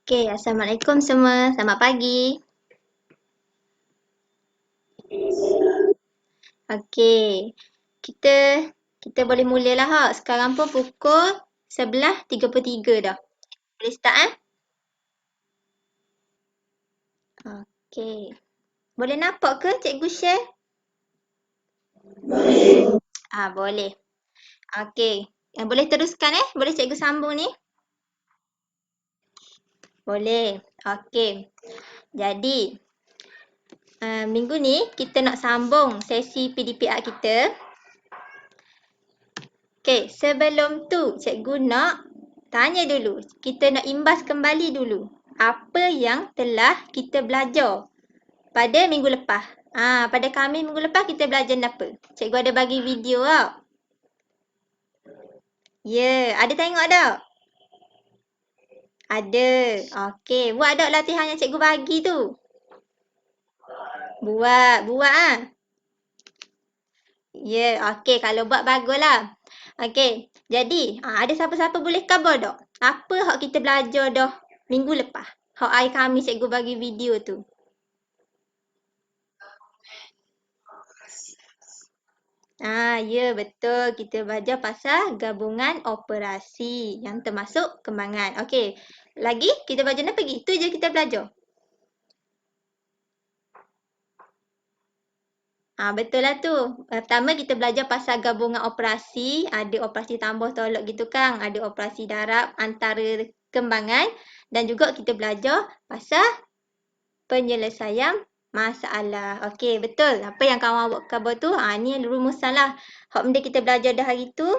Okey, Assalamualaikum semua. Selamat pagi. Okey, kita kita boleh mulalah ha. Sekarang pun pukul 11.33 dah. Boleh start Okey. Boleh nampak ke cikgu share? Boleh. Okey. Boleh teruskan Boleh cikgu sambung ni? Boleh. Okey. Jadi, minggu ni kita nak sambung sesi PDPR kita. Okey, sebelum tu cikgu nak tanya dulu. Kita nak imbas kembali dulu. Apa yang telah kita belajar pada minggu lepas. Pada Khamis minggu lepas kita belajar apa? Cikgu ada bagi video tau. Ya, ada tengok tak? Ada. Okey, buat tak latihan yang cikgu bagi tu? Buat Ya, okey. Kalau buat baguslah. Okey, jadi ada siapa-siapa boleh cover tak? Apa hak kita belajar dah minggu lepas? Hak hari Khamis cikgu bagi video tu. Ya betul. Kita belajar pasal gabungan operasi yang termasuk kembangan. Okey, lagi kita belajar apa lagi? Itu je kita belajar. Betul lah tu. Pertama kita belajar pasal gabungan operasi. Ada operasi tambah tolak gitu kan. Ada operasi darab antara kembangan. Dan juga kita belajar pasal penyelesaian masalah. Okey, betul. Apa yang kawan buat cover tu, ni rumusan lah. Hak benda kita belajar dah hari tu.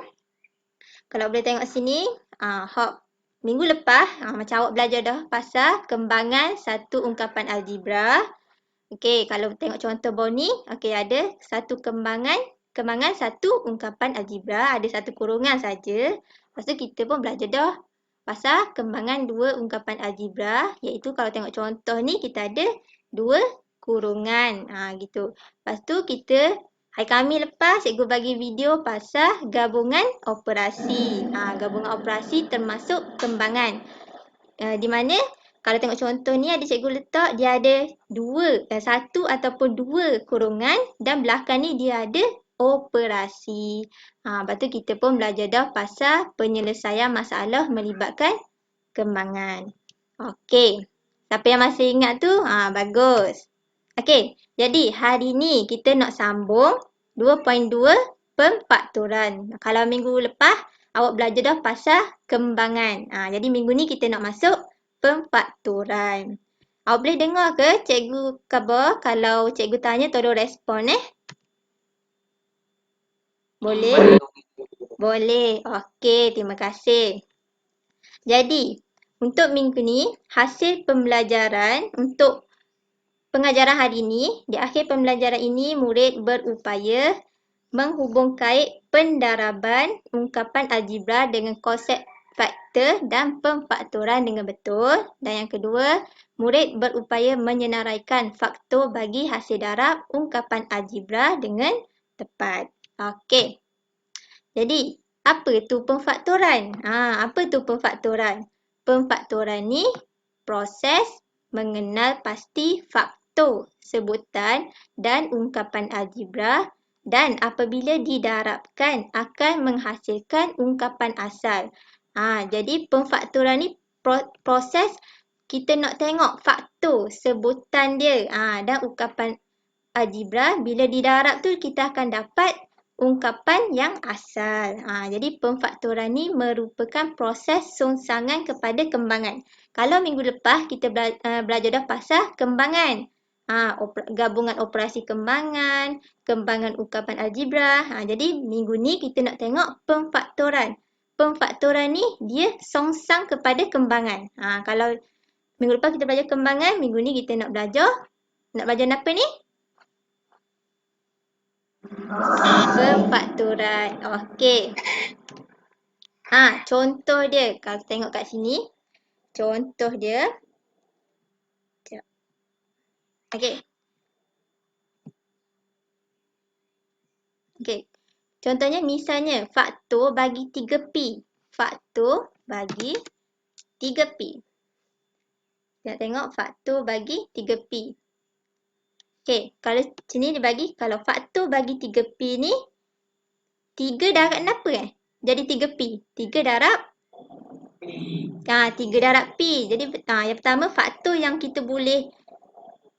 Kalau boleh tengok sini, hak minggu lepas, macam awak belajar dah pasal kembangan satu ungkapan algebra. Okey, kalau tengok contoh bawah ni, okey ada satu kembangan satu ungkapan algebra, ada satu kurungan saja. Lepas tu kita pun belajar dah pasal kembangan dua ungkapan algebra, iaitu kalau tengok contoh ni kita ada dua kurungan. Gitu. Lepas tu kita hari Khamis lepas cikgu bagi video pasal gabungan operasi. Gabungan operasi termasuk kembangan. Di mana kalau tengok contoh ni ada cikgu letak dia ada satu ataupun dua kurungan dan belakang ni dia ada operasi. Lepas tu kita pun belajar dah pasal penyelesaian masalah melibatkan kembangan. Okey. Siapa yang masih ingat tu? Bagus. Okey. Jadi hari ni kita nak sambung 2.2 pemfaktoran. Kalau minggu lepas awak belajar dah pasal kembangan. Jadi minggu ni kita nak masuk pemfaktoran. Awak boleh dengar ke cikgu khabar kalau cikgu tanya tolong respon Boleh? Boleh. Okey, terima kasih. Jadi, untuk minggu ni hasil pembelajaran untuk pengajaran hari ini, di akhir pembelajaran ini murid berupaya menghubungkait pendaraban ungkapan algebra dengan konsep faktor dan pemfaktoran dengan betul. Dan yang kedua, murid berupaya menyenaraikan faktor bagi hasil darab ungkapan algebra dengan tepat. Okey. Jadi, apa tu pemfaktoran? Apa tu pemfaktoran? Pemfaktoran ni proses mengenal pasti faktor, sebutan dan ungkapan algebra dan apabila didarabkan akan menghasilkan ungkapan asal. Jadi pemfaktoran ni proses kita nak tengok faktor, sebutan dia dan ungkapan algebra. Bila didarab tu kita akan dapat ungkapan yang asal. Jadi pemfaktoran ni merupakan proses songsangan kepada kembangan. Kalau minggu lepas kita belajar dah pasal kembangan. Gabungan operasi kembangan, kembangan ungkapan algebra. Jadi minggu ni kita nak tengok pemfaktoran. Pemfaktoran ni dia songsang kepada kembangan. Kalau minggu lepas kita belajar kembangan, minggu ni kita nak belajar apa ni? Pemfaktoran. Okey. Contoh dia. Kalau tengok kat sini. Contoh dia. Okey. Okey. Contohnya misalnya faktor bagi 3P. Faktor bagi 3P. Kita tengok faktor bagi 3P. Okey, kalau sini dia bagi, kalau faktor bagi 3P ni, 3 darab apa Jadi 3P. 3 darab 3 darab P. Jadi yang pertama faktor yang kita boleh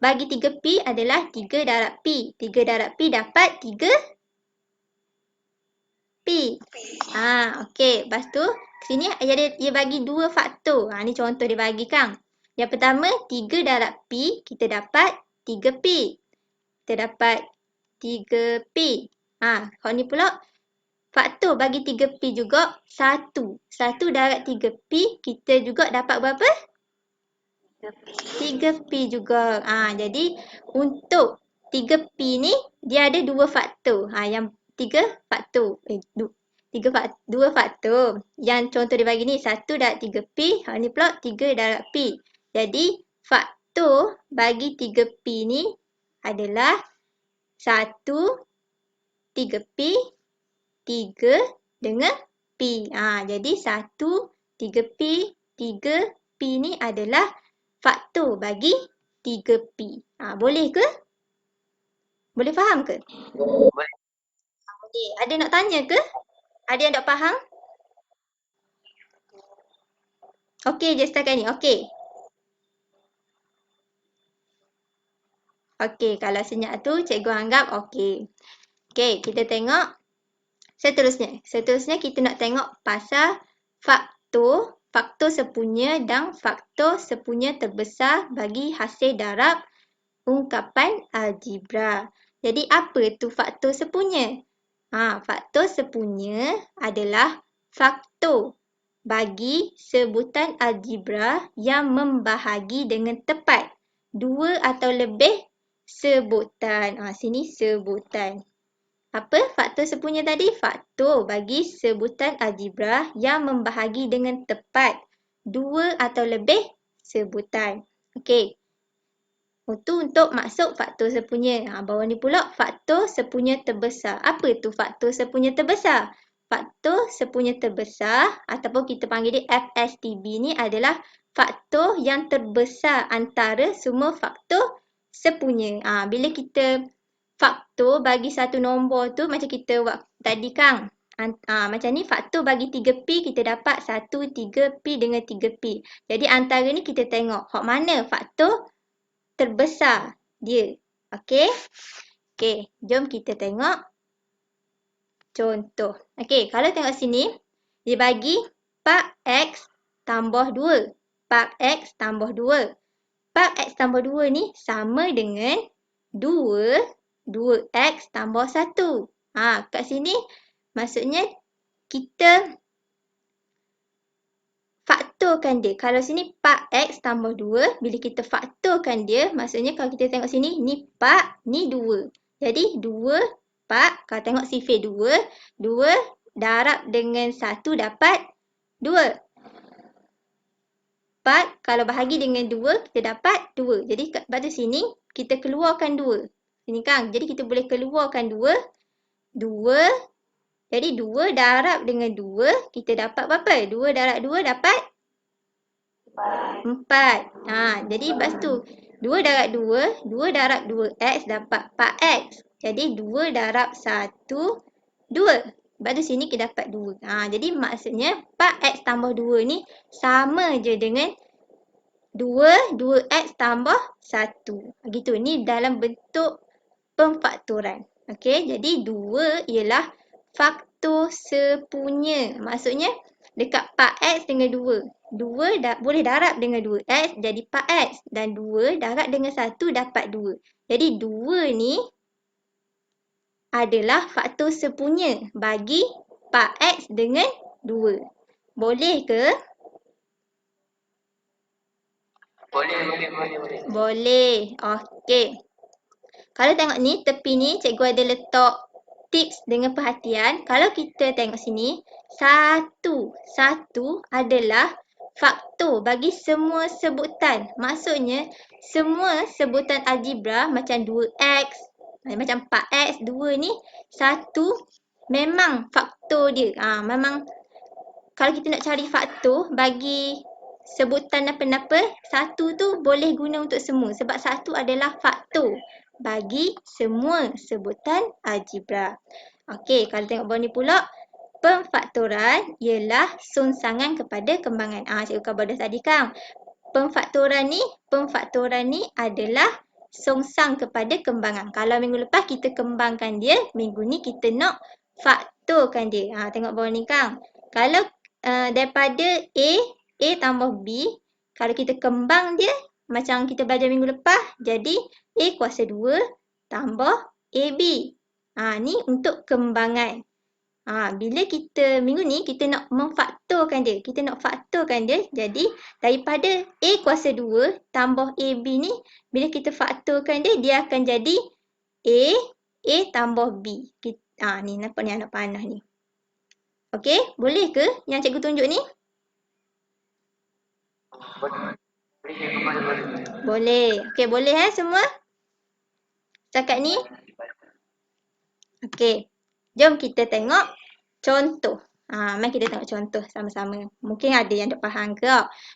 bagi 3P adalah 3 darab P. 3 darab P dapat 3P. Okey. Lepas tu, sini dia bagi 2 faktor. Ni contoh dia bagi kan. Yang pertama, 3 darab P, kita dapat 3P. Kita dapat 3P. Kalau ni pula, faktor bagi 3P juga 1. 1 darab 3P, kita juga dapat berapa? 3P juga. Jadi untuk 3P ni dia ada 2 faktor. Yang 3 faktor. 2 faktor. Yang contoh dia bagi ni 1 darab 3P, ni pula 3 darab P. Jadi faktor bagi 3P ni adalah 1 3P 3 dengan P. Jadi 1 3P 3P ni adalah faktor bagi 3P. Boleh ke? Boleh faham ke? Boleh. Boleh. Ada nak tanya ke? Ada yang tak faham? Okey je setakat ni. Okey. Okey, kalau senyap tu cikgu anggap okey. Okey, kita tengok seterusnya. Seterusnya kita nak tengok pasal faktor sepunya dan faktor sepunya terbesar bagi hasil darab ungkapan algebra. Jadi apa tu faktor sepunya? Faktor sepunya adalah faktor bagi sebutan algebra yang membahagi dengan tepat 2 atau lebih sebutan. Sini sebutan. Apa faktor sepunya tadi? Faktor bagi sebutan algebra yang membahagi dengan tepat 2 atau lebih sebutan. Okey. Itu untuk maksud faktor sepunya. Bawah ni pula faktor sepunya terbesar. Apa tu faktor sepunya terbesar? Faktor sepunya terbesar ataupun kita panggil dia FSTB ni adalah faktor yang terbesar antara semua faktor sepunya. Bila kita faktor bagi satu nombor tu macam kita buat tadi Kang. Macam ni faktor bagi 3P kita dapat 1, 3P dengan 3P. Jadi antara ni kita tengok hak mana faktor terbesar dia. Okey. Okey, jom kita tengok contoh. Okey, kalau tengok sini dia bagi Pak X tambah 2. Pak X tambah 2. Pak X tambah 2 ni sama dengan 2X tambah 1. Kat sini maksudnya kita faktorkan dia. Kalau sini Pak X tambah 2, bila kita faktorkan dia, maksudnya kalau kita tengok sini, ni Pak, ni 2. Jadi 2 Pak, kalau tengok sifir 2, 2 darab dengan 1 dapat 2. 4, kalau bahagi dengan 2, kita dapat 2. Jadi pada sini, kita keluarkan 2. Sini kan, jadi kita boleh keluarkan 2. 2, jadi 2 darab dengan 2, kita dapat berapa? 2 darab 2 dapat 4. Jadi lepas tu 2 darab 2, 2 darab 2x dapat 4x. Jadi 2 darab 1, 2. Lepas tu sini kita dapat 2. Jadi maksudnya 4x tambah 2 ni sama je dengan 2x tambah 1. Gitu. Ni dalam bentuk pemfaktoran. Okey, jadi 2 ialah faktor sepunya. Maksudnya dekat 4x dengan 2. 2 boleh darab dengan 2x jadi 4x. Dan 2 darab dengan 1 dapat 2. Jadi 2 ni adalah faktor sepunya bagi 4x dengan 2. Boleh ke? Boleh. Boleh. Okey. Kalau tengok ni, tepi ni cikgu ada letak tips dengan perhatian. Kalau kita tengok sini, 1 adalah faktor bagi semua sebutan. Maksudnya, semua sebutan algebra macam 2x, macam 4x, 2 ni, 1 memang faktor dia. Memang kalau kita nak cari faktor bagi sebutan apa-apa, satu tu boleh guna untuk semua sebab satu adalah faktor bagi semua sebutan algebra. Okey, kalau tengok bawah ni pula, pemfaktoran ialah songsangan kepada kembangan. Cikgu khabar dah tadi kan. Pemfaktoran ni adalah songsang kepada kembangan. Kalau minggu lepas kita kembangkan dia, minggu ni kita nak faktorkan dia. Tengok bawah ni kan. Kalau daripada A tambah B, kalau kita kembang dia, macam kita belajar minggu lepas, jadi A kuasa 2 tambah AB. Ni untuk kembangan. Bila kita minggu ni kita nak memfaktorkan dia. Kita nak faktorkan dia. Jadi daripada A kuasa 2 tambah AB ni, bila kita faktorkan dia, dia akan jadi A tambah B. Ni nampak ni anak panah ni. Okey, boleh ke yang cikgu tunjuk ni? Boleh. Okey, boleh semua? Setakat ni? Okey. Jom kita tengok contoh. Mari kita tengok contoh sama-sama. Mungkin ada yang tak faham ke?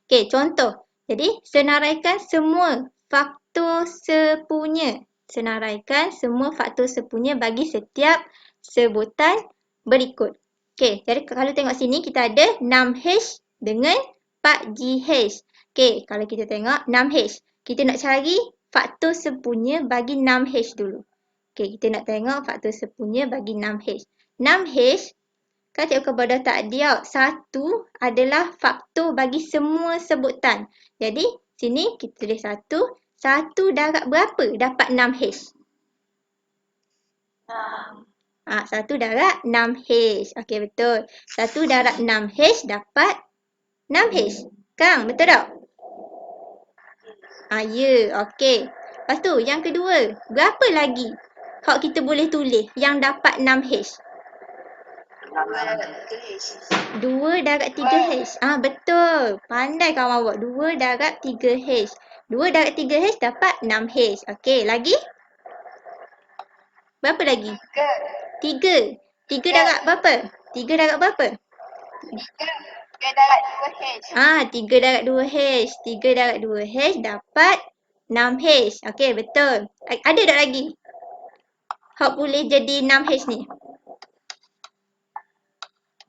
Okey, contoh. Jadi, senaraikan semua faktor sepunya. Senaraikan semua faktor sepunya bagi setiap sebutan berikut. Okey, jadi kalau tengok sini kita ada 6H dengan 4GH. Okey, kalau kita tengok 6H. Kita nak cari faktor sepunya bagi 6H dulu. Okey, kita nak tengok faktor sepunya bagi 6H. 6H, kan cikgu khabar dah tak dia. 1 adalah faktor bagi semua sebutan. Jadi, sini kita tulis 1. 1 darab berapa dapat 6H? 1 darab 6H. Okey, betul. 1 darab 6H dapat 6H. Kang, betul tak? Ya. Okey. Lepas tu, yang kedua. Berapa lagi hak kita boleh tulis yang dapat 6H? 2 darab 3H. Betul. Pandai kawan awak. 2 darab 3H. 2 darab 3H dapat 6H. Okey, lagi? Berapa lagi? 3. 3 darab berapa? 3 darab berapa? 3 darab 2H. 3 darab 2H. 3 darab 2H dapat 6H. Okey, betul. Ada tak lagi hak boleh jadi 6H ni?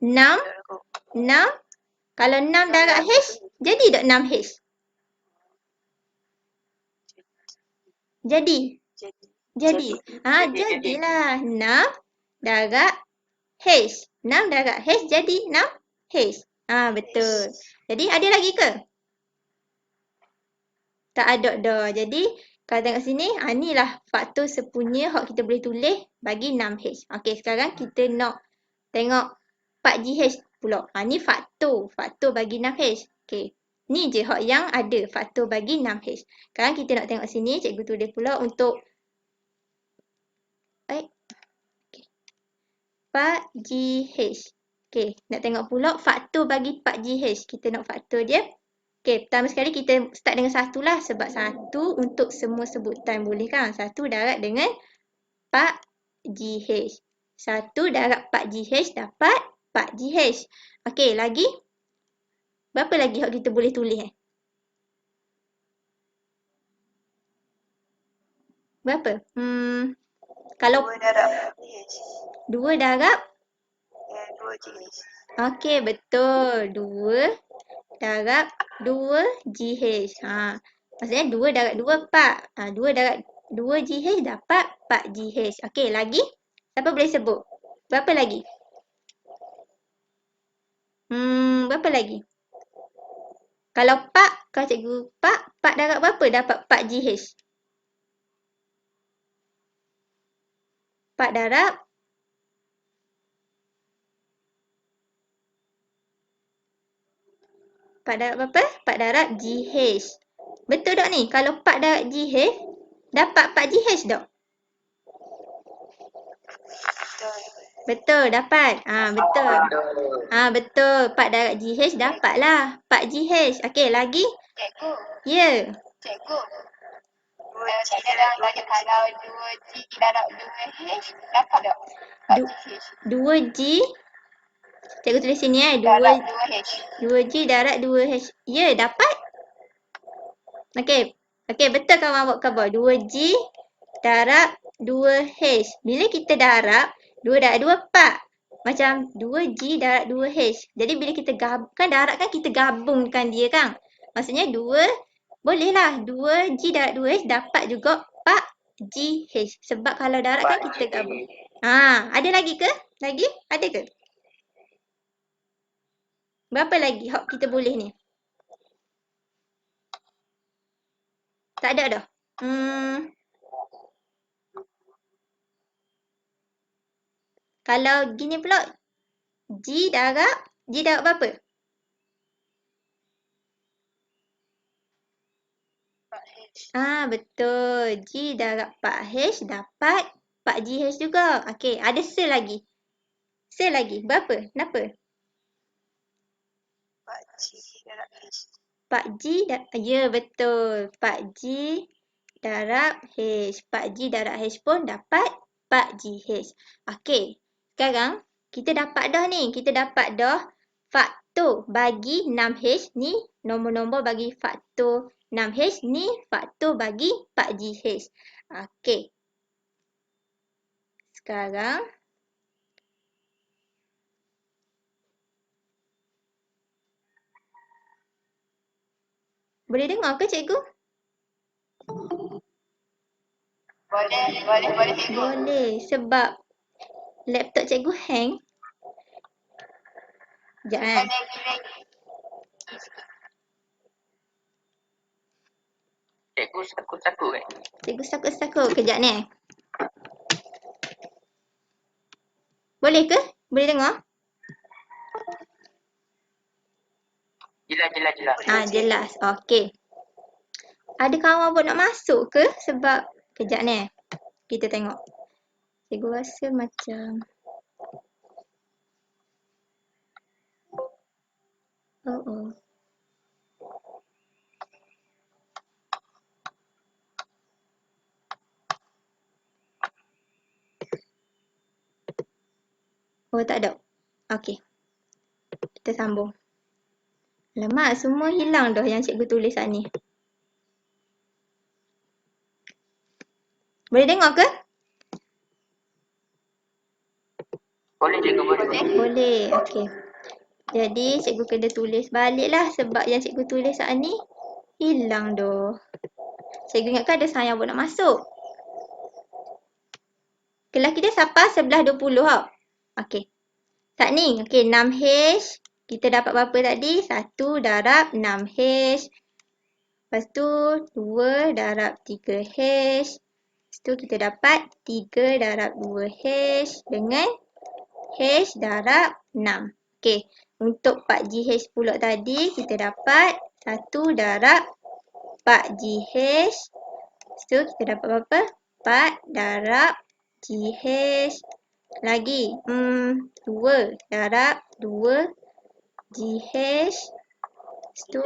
6. 6. Kalau 6 darab H, jadi tak 6H? Jadi? Jadilah 6 darab H. 6 darab H jadi 6H. Betul. Jadi ada lagi ke? Tak ada dah. Jadi kalau tengok sini, inilah faktor sepunya hak kita boleh tulis bagi 6H. Okey, sekarang kita nak tengok 4GH pula. Ni faktor. Faktor bagi 6H. Okey. Ni je hak yang ada faktor bagi 6H. Sekarang kita nak tengok sini, cikgu tulis pula untuk 4GH. Okey, nak tengok pula faktor bagi 4GH. Kita nak faktor dia. Okey, pertama sekali kita start dengan 1 lah. Sebab 1 untuk semua sebutan boleh kan? 1 darab dengan 4GH. 1 darab 4GH dapat 4GH. Okey, lagi? Berapa lagi yang kita boleh tulis? Berapa? Kalau 2 darab 4GH. 2 darab? 2GH. Okey, betul. 2 darab 2GH. Maksudnya 2 darab 2, 4. 2 darab 2GH dapat 4GH. Okey, lagi? Siapa boleh sebut? Berapa lagi? Berapa lagi? Kalau 4, kalau cikgu 4 darab berapa dapat 4GH? 4 darab 4 darab berapa? 4 darab GH. Betul tak ni? Kalau 4 darab GH, dapat 4GH tak? Betul, dapat. Betul. Betul. 4 darab GH dapatlah 4GH. Okey, lagi? Cikgu. Ya. Cikgu. Cikgu dalam belajar kalau 2G darab 2H, dapat tak? 4GH. 2G Cikgu tulis sini Darab 2H. 2G darab 2H. Ya, dapat. Okey. Okey, betul kawan buat khabar. 2G darab 2H. Bila kita darab, 2 darab 2, 4. Macam 2G darab 2H. Jadi bila kita kan darab kan kita gabungkan dia kan. Maksudnya 2, bolehlah 2G darab 2H dapat juga 4GH. Sebab kalau darab kan kita gabung. Ada lagi ke? Lagi? Ada ke? Berapa lagi hak kita boleh ni? Tak ada dah. Kalau gini pula, G darab berapa? 4H. Betul. G darab 4H dapat 4GH juga. Okey, ada se lagi. Se lagi. Berapa? Kenapa? 4G darab H. 4G ya, betul. 4G darab H. 4G darab H pun dapat 4GH. Okey. Sekarang kita dapat dah ni. Kita dapat dah faktor bagi 6H. Ni nombor-nombor bagi faktor 6H. Ni faktor bagi 4GH. Okey. Sekarang boleh dengar ke cikgu? Boleh cikgu. Boleh. Sebab laptop cikgu hang. Sekejap Cikgu sakut-sakut Cikgu sakut-sakut. Kejap ni. Boleh ke? Boleh dengar? Jelas. Jelas. Okey. Ada kawan pun nak masuk ke? Sebab kejap ni. Kita tengok. Cikgu rasa macam Oh. Oh, tak ada. Okey. Kita sambung. Alamak, semua hilang dah yang cikgu tulis saat ni. Boleh dengar ke? Boleh cikgu, boleh. Boleh. Okey. Jadi, cikgu kena tulis baliklah sebab yang cikgu tulis saat ni hilang dah. Cikgu ingatkan ada sayang pun nak masuk. Kelas kita sampai 11.20 tau. Okey. Saat ni, okey, 6H. Kita dapat berapa tadi? 1 darab 6H. Lepas tu 2 darab 3H. Lepas tu kita dapat 3 darab 2H dengan H darab 6. Okey, untuk 4GH pula tadi kita dapat 1 darab 4GH. Lepas tu kita dapat berapa? 4 darab GH. Lagi 2 darab 2GH. Lepas tu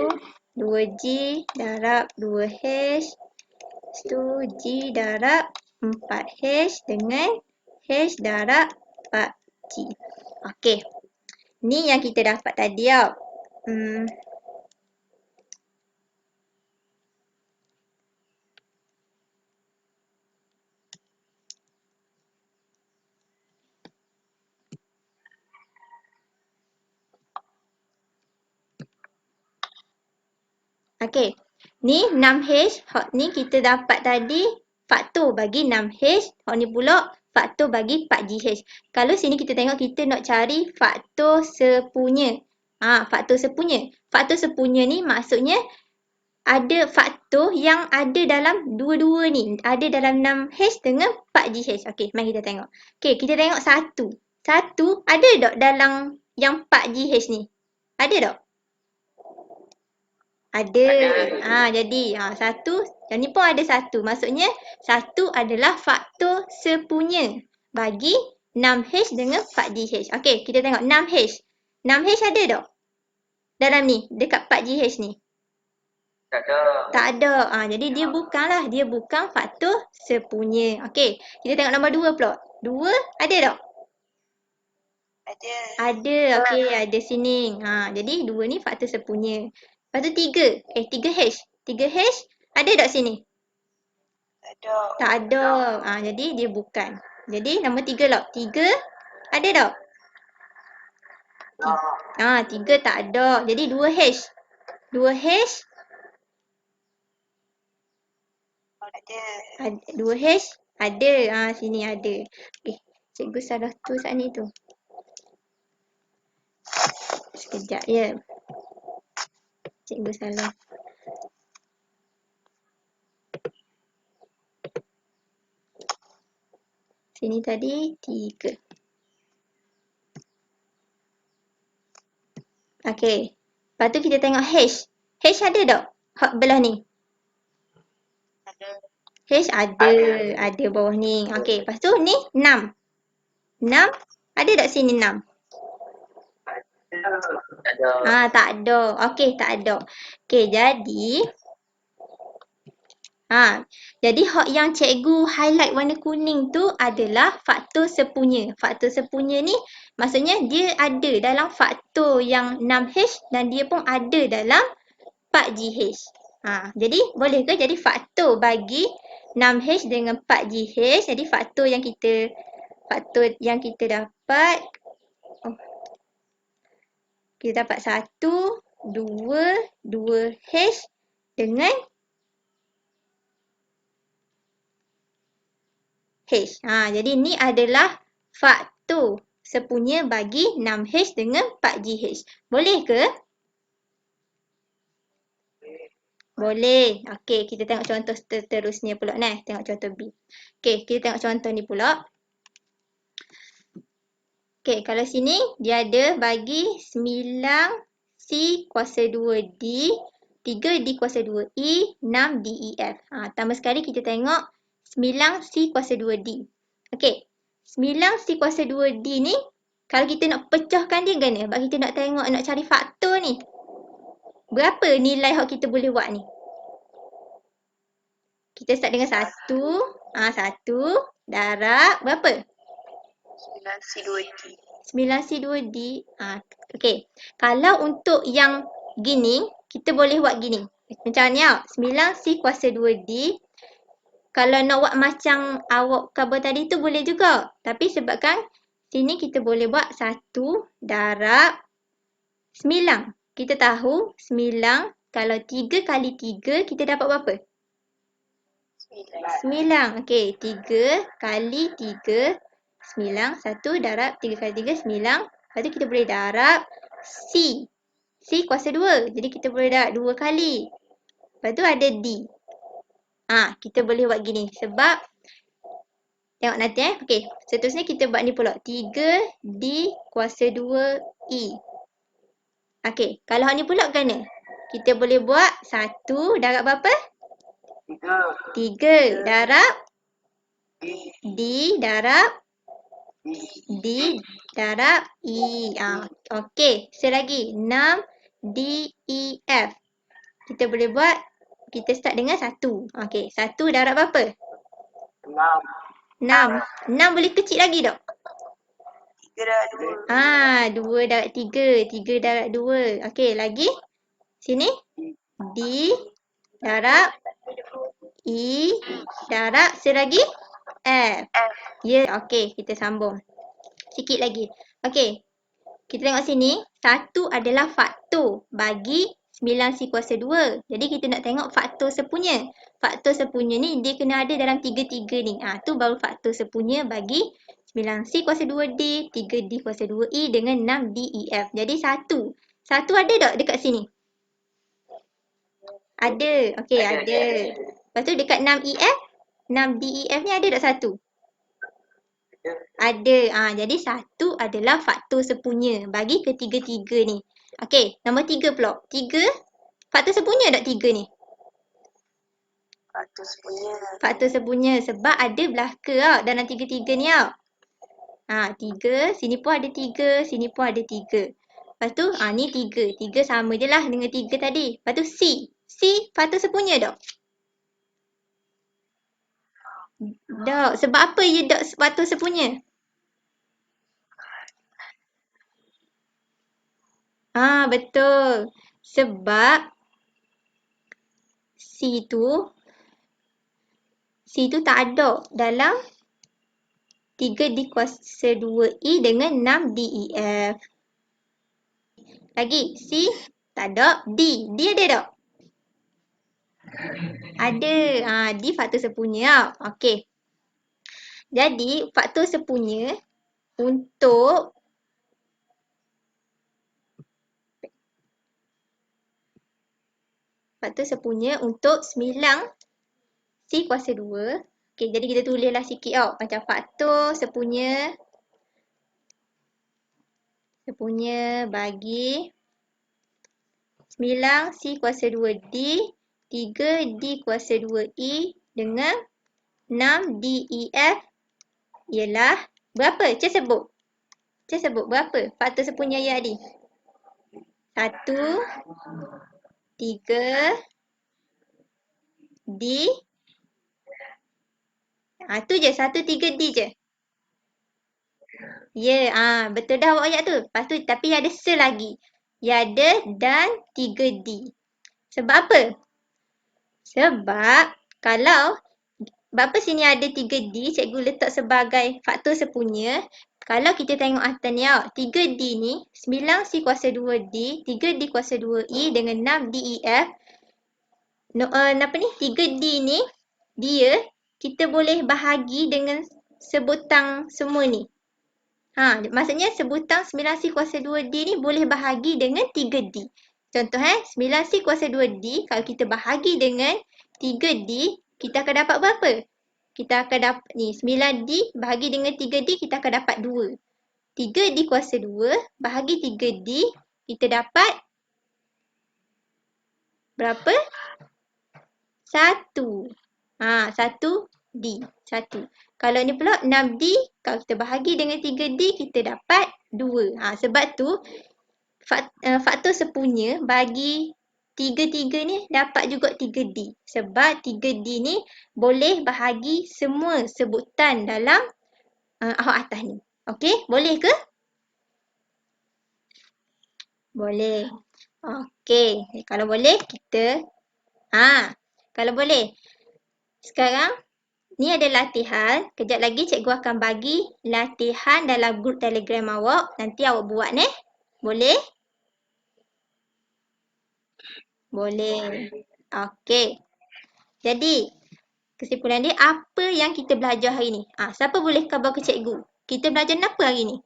2G darab 2H. Lepas tu G darab 4H dengan H darab 4G. Okey. Ni yang kita dapat tadi tau. Okey. Ni 6H. Hak ni kita dapat tadi faktor bagi 6H. Hak ni pula faktor bagi 4GH. Kalau sini kita tengok kita nak cari faktor sepunya. Faktor sepunya. Faktor sepunya ni maksudnya ada faktor yang ada dalam dua-dua ni. Ada dalam 6H dengan 4GH. Okey, mari kita tengok. Okey, kita tengok 1. 1 ada tak dalam yang 4GH ni? Ada tak? Ada. Jadi 1, yang ni pun ada 1. Maksudnya 1 adalah faktor sepunya bagi 6H dengan 4GH. Okey, kita tengok 6H. 6H ada tak? Dalam ni, dekat 4GH ni. Tak ada. Jadi dia bukanlah. Dia bukan faktor sepunya. Okey, kita tengok nombor 2 pula. 2 ada tak? Ada. Ada. Okey, ada sini. Jadi 2 ni faktor sepunya. Lepas tu 3. 3H. 3H ada tak sini? Ada. Tak ada. Jadi dia bukan. Jadi nombor 3 lah. 3 ada tak? 3 tak ada. Jadi 2H. 2H Ada. 2H ada. Sini ada. Cikgu salah tu saat ni tu. Sekejap ya. Cikgu salah. Sini tadi 3. Okey. Lepas tu kita tengok H. H ada tak? Hak belah ni. Ada. H ada. Ada bawah ni. Okey. Lepas tu ni 6. 6 ada tak sini 6? Tak ada. Tak ada. Okey, tak ada. Okey, jadi hak yang cikgu highlight warna kuning tu adalah faktor sepunya. Faktor sepunya ni maksudnya dia ada dalam faktor yang 6H dan dia pun ada dalam 4GH. Jadi boleh ke jadi faktor bagi 6H dengan 4GH. Jadi faktor yang kita dapat kita dapat 1, 2, 2H dengan H. Jadi ni adalah faktor sepunya bagi 6H dengan 4GH. Boleh ke? Boleh. Okey, kita tengok contoh seterusnya pula ni. Tengok contoh B. Okey, kita tengok contoh ni pula. Okey, kalau sini dia ada bagi 9C kuasa 2D, 3D kuasa 2E, 6DEF. Pertama sekali kita tengok 9C kuasa 2D. Okey, 9C kuasa 2D ni kalau kita nak pecahkan dia kan, sebab kita nak tengok, nak cari faktor ni. Berapa nilai yang kita boleh buat ni? Kita start dengan 1. 1 darab berapa? 9C2D. 9C2D. Okey. Kalau untuk yang gini, kita boleh buat gini. Macam ni tau. 9C kuasa 2D. Kalau nak buat macam awak cover tadi tu boleh juga. Tapi sebabkan sini kita boleh buat 1 darab 9. Kita tahu 9 kalau 3 kali 3 kita dapat berapa? 9. Okey, 3 kali 3 9. 1 darab 3 kali 3 9. Lepas tu kita boleh darab C. C kuasa 2. Jadi kita boleh darab 2 kali. Lepas tu ada D. Kita boleh buat gini sebab tengok nanti Okey, seterusnya kita buat ni pula. 3D kuasa 2E. Okey, kalau hak ni pula kan ni? Kita boleh buat 1 darab berapa? 3 darab D darab D darab E. Okey, selagi 6DEF. Kita boleh buat, kita start dengan 1. Okey, 1 darab berapa? 6. 6 boleh kecil lagi tak? 3 darab 2 darab 3. 3 darab 2. Okey, lagi? Sini? D darab E darab selagi F. Ya, okey, kita sambung. Sikit lagi. Okey. Kita tengok sini, 1 adalah faktor bagi 9C kuasa 2. Jadi kita nak tengok faktor sepunya. Faktor sepunya ni dia kena ada dalam 3-3 ni. Tu baru faktor sepunya bagi 9C kuasa 2D, 3D kuasa 2E dengan 6DEF. Jadi 1. 1 ada tak dekat sini? Ada. Okey, ada. Lepas tu dekat 6EF, 6DEF ni ada tak 1? Ada. Jadi 1 adalah faktor sepunya bagi ketiga-tiga ni. Okey, nombor 3 pula. 3, faktor sepunya tak 3 ni? Faktor sepunya. Faktor sepunya sebab ada belaka tau dalam 3-3 ni tau. 3, sini pun ada 3, sini pun ada 3. Lepas tu, ni 3. 3 sama je lah dengan 3 tadi. Lepas tu C. C faktor sepunya tak? Tak. Sebab apa ia tak faktor sepunya? Betul. Sebab C tu tak ada dalam 3D kuasa 2E dengan 6DEF. Lagi, C tak ada. D ada tak? Ada. D faktor sepunya. Okey. Jadi, faktor sepunya untuk faktor sepunya untuk 9 C kuasa 2. Okey, jadi kita tulislah sikit tau. Macam faktor sepunya bagi 9 C kuasa 2D, 3D kuasa 2E dengan 6 DEF ialah berapa? Cik sebut. Berapa faktor sepunya ya tadi? 1, 3, D. Tu je, 1, 3, D je. Ya, betul dah awak ayat tu. Lepas tu, tapi ada selagi. Ya ada dan 3D. Sebab apa? Sebab kalau berapa sini ada 3D, cikgu letak sebagai faktor sepunya. Kalau kita tengok atas ni, 3D ni 9 C kuasa 2D, 3D kuasa 2E dengan 6 DEF. Apa ni? 3D ni dia kita boleh bahagi dengan sebutang semua ni. Maksudnya sebutang 9C kuasa 2D ni boleh bahagi dengan 3D. Contoh 9C kuasa 2D kalau kita bahagi dengan 3D, kita akan dapat berapa? Kita akan dapat ni 9D bahagi dengan 3D kita akan dapat 2. 3D kuasa 2 bahagi 3D kita dapat berapa? 1. 1D. 1. Kalau ni pula 6D, kalau kita bahagi dengan 3D, kita dapat 2. Sebab tu, faktor sepunya bagi 3 ni dapat juga 3D. Sebab 3D ni boleh bahagi semua sebutan dalam awak atas ni. Okey, boleh ke? Boleh. Okey, kalau boleh kita kalau boleh. Sekarang ni ada latihan. Kejap lagi cikgu akan bagi latihan dalam grup Telegram awak. Nanti awak buat ni. Boleh? Boleh. Okey. Jadi, kesimpulan dia apa yang kita belajar hari ni? Siapa boleh khabar ke cikgu? Kita belajar apa hari ni?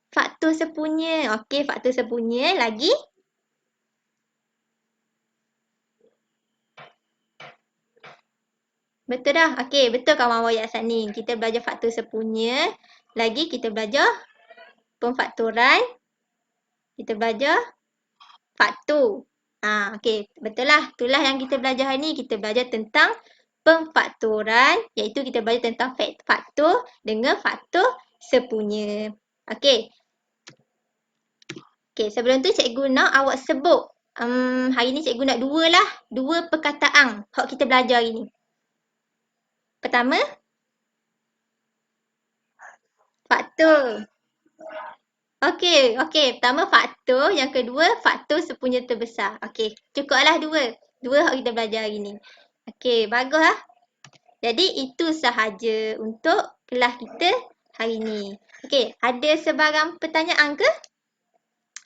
Faktor sepunya. Okey, faktor sepunya. Lagi? Betul dah? Okey, betul kawan awak ayat ni. Kita belajar faktor sepunya. Lagi kita belajar pemfaktoran. Kita belajar faktor. Okey, betul lah. Itulah yang kita belajar hari ni. Kita belajar tentang pemfaktoran. Iaitu kita belajar tentang faktor dengan faktor sepunya. Okey. Okey, sebelum tu cikgu nak awak sebut. Hari ni cikgu nak 2 lah. 2 perkataan yang kita belajar hari ni. Pertama, faktor. Okey. Pertama faktor, yang kedua faktor sepunya terbesar. Okey, cukuplah 2. 2 yang kita belajar hari ni. Okey, bagus lah. Jadi itu sahaja untuk kelas kita hari ni. Okey, ada sebarang pertanyaan ke?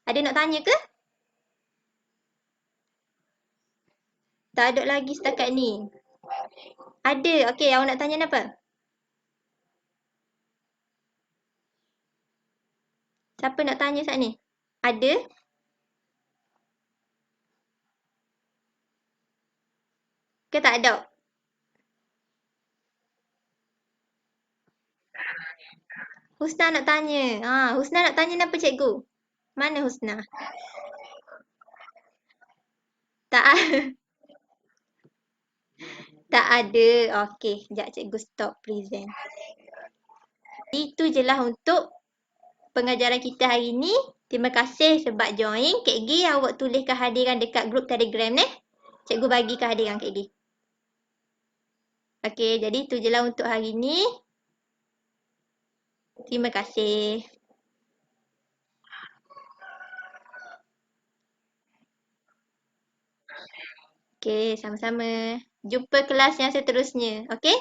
Ada nak tanya ke? Tak ada lagi setakat ni. Ada. Okey, awak nak tanya apa? Siapa nak tanya saat ni? Ada? Ke tak ada? Husna nak tanya. Husna nak tanya apa cikgu? Mana Husna? Tak tak ada. Okey, sekejap cikgu stop present. Itu je lah untuk pengajaran kita hari ni. Terima kasih sebab join. Kak Gi, awak tulis kehadiran dekat grup Telegram ni. Cikgu bagi kehadiran Kak Gi. Okey, jadi itu je lah untuk hari ni. Terima kasih. Okey, sama-sama. Jumpa kelas yang seterusnya. Okey?